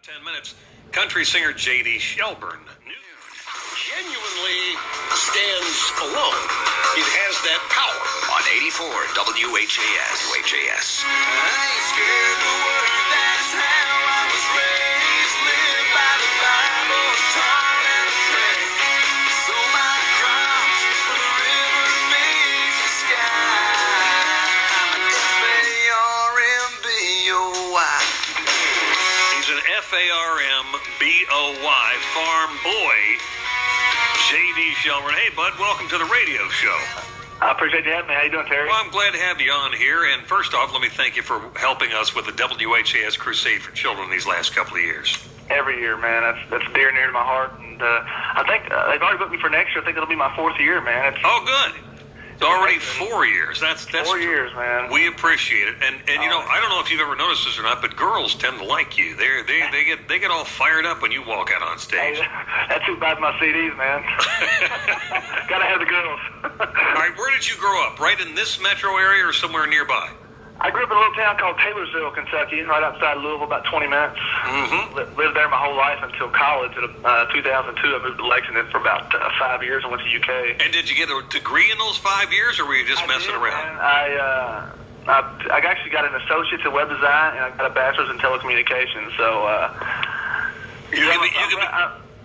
10 minutes. Country singer J.D. Shelburne genuinely stands alone. It has that power. On 84 WHAS. WHAS. I ain't scared to work, that's how I was raised. Live by the Bible, taught and afraid. So my crops from the river meets the sky. I'm an F-A-R-M-B-O-Y. He's an F-A-R-M-B-O-Y farm boy. J.D. Shelburne. Hey, bud, welcome to the radio show. I appreciate you having me. How you doing, Terry? Well, I'm glad to have you on here. And first off, let me thank you for helping us with the WHAS Crusade for Children these last couple of years. Every year, man. That's dear and near to my heart. And I think they've already booked me for next year. I think it'll be my fourth year, man. Oh, good. It's already 4 years. That's 4 years, man. We appreciate it, and you know, I don't know if you've ever noticed this or not, but girls tend to like you. They get all fired up when you walk out on stage. Hey, that's too bad my CDs, man. Gotta have the girls. All right, where did you grow up? Right in this metro area or somewhere nearby? I grew up in a little town called Taylorsville, Kentucky, right outside Louisville, about 20 minutes. Mm-hmm. Lived there my whole life until college. In 2002, I moved to Lexington for about 5 years and went to UK. And did you get a degree in those 5 years, or were you just messing around? Man. I actually got an associate's in web design, and I got a bachelor's in telecommunications. So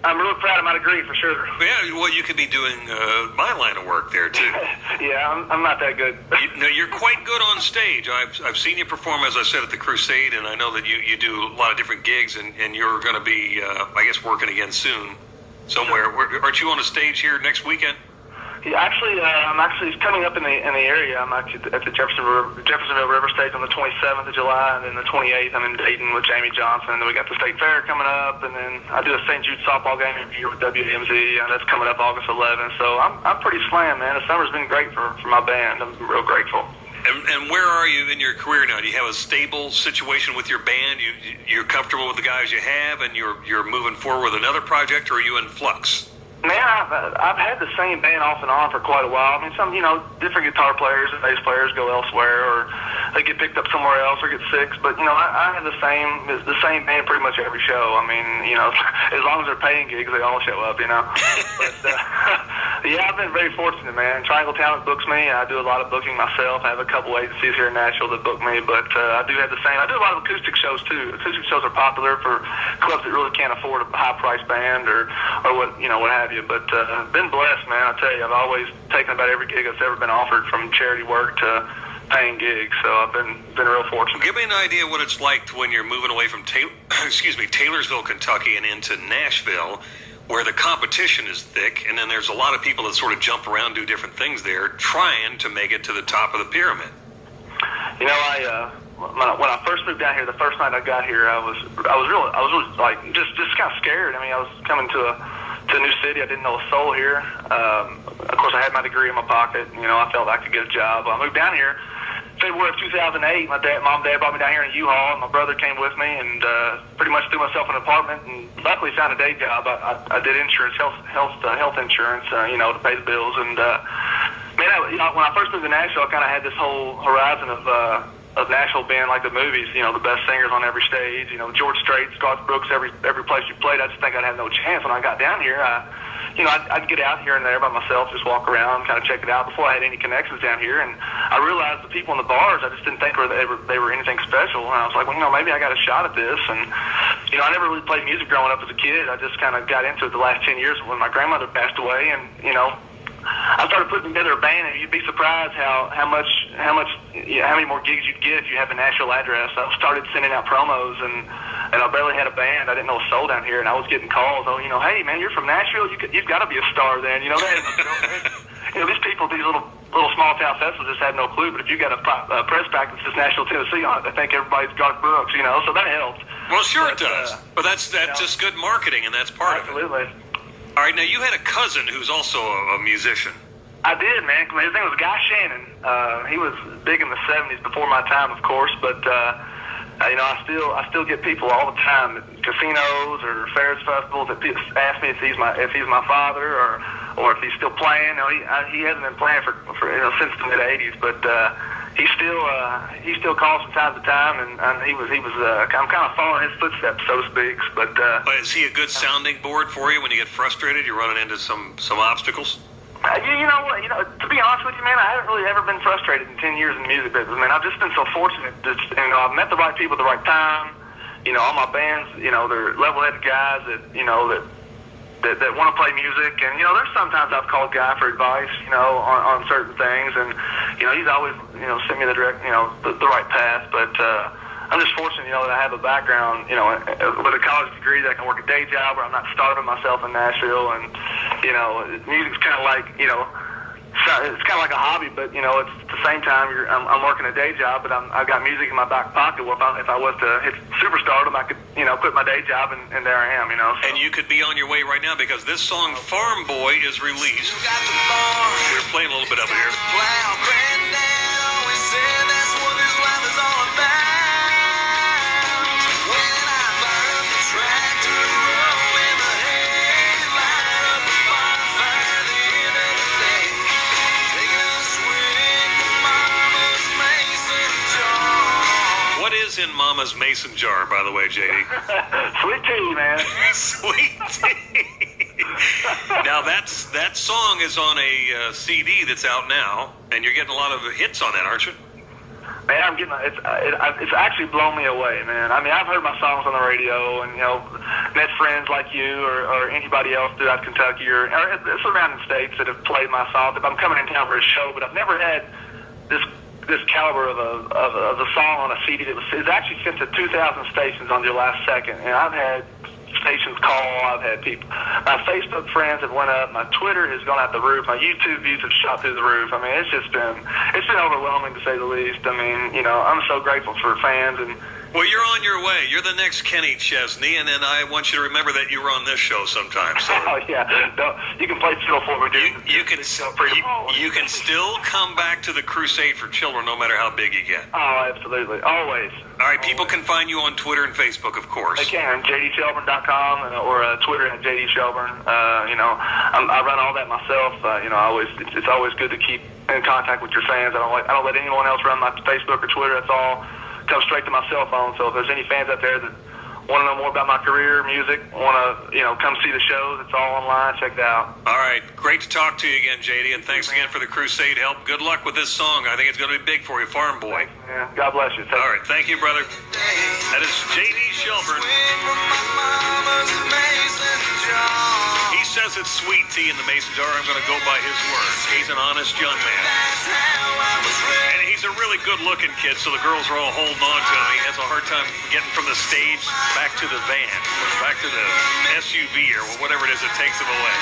I'm really proud of my degree, for sure. Yeah, well, you could be doing my line of work there, too. Yeah, I'm not that good. You're quite good on stage. I've seen you perform, as I said, at the Crusade, and I know that you do a lot of different gigs, and you're going to be, I guess, working again soon somewhere. Aren't you on a stage here next weekend? Yeah, I'm actually coming up in the area. I'm actually at the Jeffersonville River Stage on the 27th of July, and then the 28th I'm in Dayton with Jamie Johnson. And then we got the State Fair coming up, and then I do a St. Jude softball game every year with WMZ, and that's coming up August 11th. So I'm pretty slammed, man. The summer's been great for my band. I'm real grateful. And where are you in your career now? Do you have a stable situation with your band? You're comfortable with the guys you have, and you're moving forward with another project, or are you in flux? Man, I've had the same band off and on for quite a while. I mean, some, different guitar players and bass players go elsewhere, or they get picked up somewhere else or get sick. But, I have the same band pretty much every show. I mean, as long as they're paying gigs, they all show up, But, yeah, I've been very fortunate, man. Triangle Talent books me. I do a lot of booking myself. I have a couple agencies here in Nashville that book me, but I do have the same. I do a lot of acoustic shows, too. Acoustic shows are popular for clubs that really can't afford a high-priced band or what have you. But been blessed, man. I tell you, I've always taken about every gig that's ever been offered, from charity work to paying gigs. So I've been real fortunate. Give me an idea what it's like when you're moving away from Taylorsville, Kentucky, and into Nashville, where the competition is thick, and then there's a lot of people that sort of jump around, do different things there, trying to make it to the top of the pyramid. When I first moved down here, the first night I got here, I was really like just kind of scared. I mean, I was coming to a new city. I didn't know a soul here. Of course, I had my degree in my pocket. I felt I could get a job. I moved down here February of 2008. Mom and Dad brought me down here in a U-Haul, and my brother came with me, and pretty much threw myself in an apartment, and luckily found a day job. I did insurance, health insurance, to pay the bills. And when I first moved to Nashville, I kind of had this whole horizon of Nashville being like the movies, the best singers on every stage, George Strait, Scott Brooks, every place you played. I just think I'd have no chance. When I got down here, I'd get out here and there by myself, just walk around, kind of check it out before I had any connections down here. And I realized the people in the bars, I just didn't think they were anything special. And I was like, well, maybe I got a shot at this. And, I never really played music growing up as a kid. I just kind of got into it the last 10 years when my grandmother passed away. And, I started putting together a band, and you'd be surprised how many more gigs you'd get if you have a Nashville address. I started sending out promos, and I barely had a band. I didn't know a soul down here, and I was getting calls. Oh, hey man, you're from Nashville. You've got to be a star then. These people, these little small town festivals just have no clue. But if you got a press pack that says Nashville, Tennessee on it, they think everybody's Garth Brooks. So that helps. Well, sure it does. But that's just good marketing, and that's part of it. Absolutely. All right, now you had a cousin who's also a musician. I did, man. His name was Guy Shannon. He was big in the '70s, before my time, of course. But I still get people all the time at casinos or Ferris festivals that ask me if he's my father or if he's still playing. He hasn't been playing for since the mid '80s, but he still calls from time to time, and I'm kind of following his footsteps, so to speak. But Is he a good sounding board for you when you get frustrated? You're running into some obstacles. you know what? To be honest with you, man, I haven't really ever been frustrated in 10 years in the music business. Man, I've just been so fortunate. I've met the right people at the right time. All my bands, they're level-headed guys that want to play music. And, there's sometimes I've called Guy for advice, on certain things. And, he's always, sent me the right path. But I'm just fortunate, that I have a background, with a college degree that I can work a day job where I'm not starving myself in Nashville. And, music's kind of like, it's kind of like a hobby, but it's at the same time I'm working a day job, but I've got music in my back pocket. Well, if I was to hit superstardom, I could quit my day job and there I am. So. And you could be on your way right now because this song "Farm Boy" is released. We're playing a little bit of it here. What is in Mama's mason jar, by the way, JD? Sweet tea, man. Sweet tea. Now that song is on a CD that's out now, and you're getting a lot of hits on that, aren't you? Man, I'm getting it's actually blown me away, man. I mean, I've heard my songs on the radio, and met friends like you or anybody else throughout Kentucky or surrounding states that have played my songs. If I'm coming in town for a show, but I've never had this caliber of a song on a CD that is actually sent to 2,000 stations on your last second. And I've had stations call. I've had people. My Facebook friends have went up. My Twitter has gone out the roof. My YouTube views have shot through the roof. I mean, it's been overwhelming to say the least. I mean, I'm so grateful for fans and. Well, you're on your way. You're the next Kenny Chesney, and then I want you to remember that you were on this show sometime. So. Oh yeah, no, you can play fiddle for me, dude. You can still come back to the crusade for children, no matter how big you get. Oh, absolutely, always. All right, people can find you on Twitter and Facebook, of course. They can, JDShelburne.com or Twitter at JDShelburne. I run all that myself. It's always good to keep in contact with your fans. I don't let anyone else run my Facebook or Twitter. That's all. Come straight to my cell phone. So if there's any fans out there that want to know more about my career, music, want to come see the shows, it's all online. Check it out. All right, great to talk to you again, JD, and thanks again for the crusade help. Good luck with this song. I think it's going to be big for you, Farm Boy. Yeah, God bless you. All right, thank you, brother. That is JD Shelburne. He says it's sweet tea in the mason jar. I'm going to go by his word. He's an honest young man. And he's a really good-looking kid, so the girls are all holding on to him. He has a hard time getting from the stage back to the van, or back to the SUV, or whatever it is that takes him away.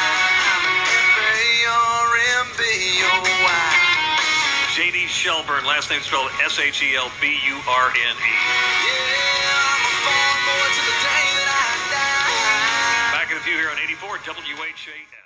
JD Shelburne, last name spelled Shelburne. Back in a few here on 84 WHAS.